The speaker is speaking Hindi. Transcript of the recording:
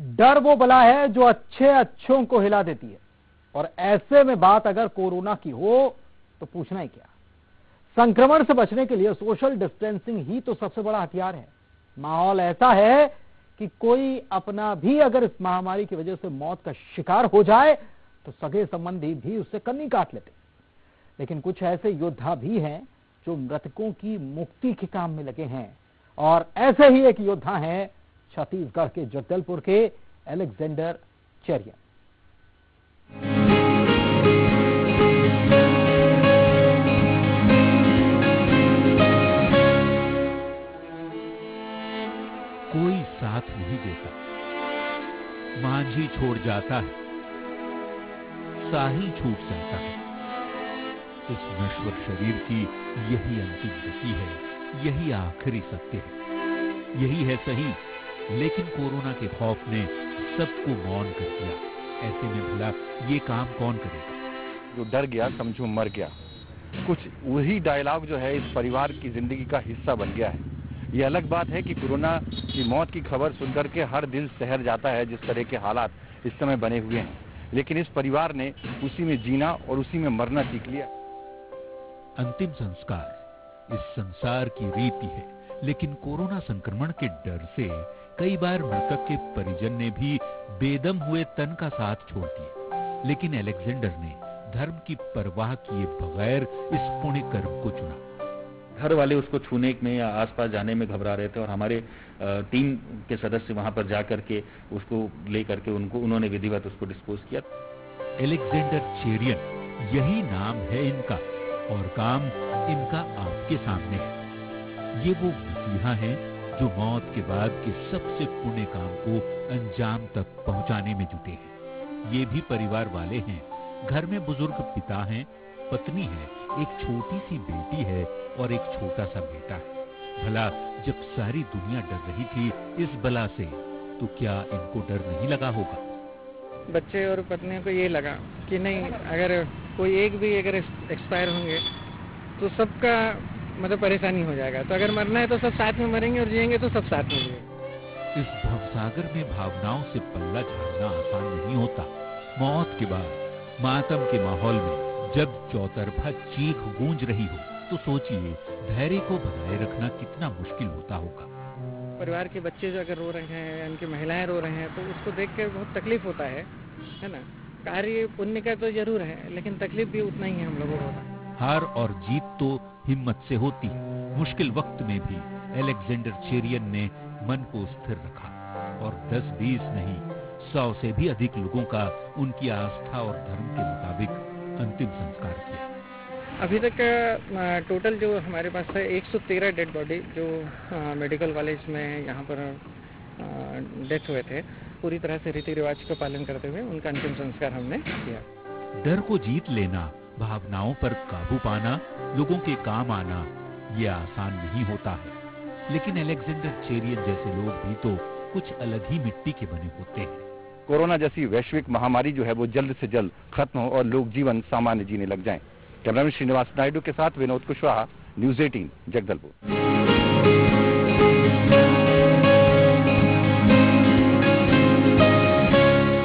डर वो बला है जो अच्छे अच्छों को हिला देती है, और ऐसे में बात अगर कोरोना की हो तो पूछना ही क्या। संक्रमण से बचने के लिए सोशल डिस्टेंसिंग ही तो सबसे बड़ा हथियार है। माहौल ऐसा है कि कोई अपना भी अगर इस महामारी की वजह से मौत का शिकार हो जाए तो सगे संबंधी भी उससे कन्नी काट लेते। लेकिन कुछ ऐसे योद्धा भी हैं जो मृतकों की मुक्ति के काम में लगे हैं, और ऐसे ही एक योद्धा हैं छत्तीसगढ़ के जगदलपुर के एलेक्जेंडर चेरियन। कोई साथ नहीं देता, मांझी छोड़ जाता है, साहिल छूट जाता है। इस नश्वर शरीर की यही अंतिम गति है, यही आखिरी सत्य है, यही है सही। लेकिन कोरोना के खौफ ने सबको मौन कर दिया। ऐसे में भला ये काम कौन करेगा? जो डर गया समझो मर गया, कुछ वही डायलॉग जो है इस परिवार की जिंदगी का हिस्सा बन गया है। ये अलग बात है कि कोरोना की मौत की खबर सुनकर के हर दिल सहर जाता है, जिस तरह के हालात इस समय बने हुए हैं, लेकिन इस परिवार ने उसी में जीना और उसी में मरना सीख लिया। अंतिम संस्कार इस संसार की रीति है, लेकिन कोरोना संक्रमण के डर से कई बार मृतक के परिजन ने भी बेदम हुए तन का साथ छोड़ दिया। लेकिन एलेक्जेंडर ने धर्म की परवाह किए बगैर इस पुण्य कर्म को चुना। घर वाले उसको छूने में या आसपास जाने में घबरा रहे थे, और हमारे टीम के सदस्य वहां पर जाकर के उसको लेकर के उन्होंने विधिवत उसको डिस्पोज किया। एलेक्जेंडर चेरियन यही नाम है इनका, और काम इनका आपके सामने है। ये वो मसीहा हैं जो मौत के बाद के सबसे पुण्य काम को अंजाम तक पहुंचाने में जुटे हैं। ये भी परिवार वाले हैं। घर में बुजुर्ग पिता हैं, पत्नी है, एक छोटी सी बेटी है और एक छोटा सा बेटा है। भला जब सारी दुनिया डर रही थी इस बला से, तो क्या इनको डर नहीं लगा होगा? बच्चे और पत्नियों को ये लगा कि नहीं, अगर कोई एक भी अगर एक्सपायर होंगे तो सबका मतलब परेशानी हो जाएगा। तो अगर मरना है तो सब साथ में मरेंगे, और जिएंगे तो सब साथ में जिएंगे। इस भवसागर में भावनाओं से पल्ला झाड़ना आसान नहीं होता। मौत के बाद मातम के माहौल में जब चौतरफा चीख गूंज रही हो, तो सोचिए धैर्य को बनाए रखना कितना मुश्किल होता होगा। परिवार के बच्चे जो अगर रो रहे हैं, उनकी महिलाएं रो रहे हैं, तो उसको देख के बहुत तकलीफ होता है ना। कार्य पुण्य का तो जरूर है, लेकिन तकलीफ भी उतना ही है हम लोगों को। हार और जीत तो हिम्मत से होती। मुश्किल वक्त में भी एलेक्जेंडर चेरियन ने मन को स्थिर रखा, और 10-20 नहीं 100 से भी अधिक लोगों का उनकी आस्था और धर्म के मुताबिक अंतिम संस्कार किया। अभी तक टोटल जो हमारे पास है 113 डेड बॉडी जो मेडिकल कॉलेज में यहाँ पर डेथ हुए थे, पूरी तरह से रीति रिवाज का पालन करते हुए उनका अंतिम संस्कार हमने किया। डर को जीत लेना, भावनाओं पर काबू पाना, लोगों के काम आना, ये आसान नहीं होता है। लेकिन एलेक्जेंडर चेरियन जैसे लोग भी तो कुछ अलग ही मिट्टी के बने होते हैं। कोरोना जैसी वैश्विक महामारी जो है वो जल्द से जल्द खत्म हो और लोग जीवन सामान्य जीने लग जाएं। कैमरामैन श्रीनिवास नायडू के साथ विनोद कुशवाहा, न्यूज़ 18 जगदलपुर।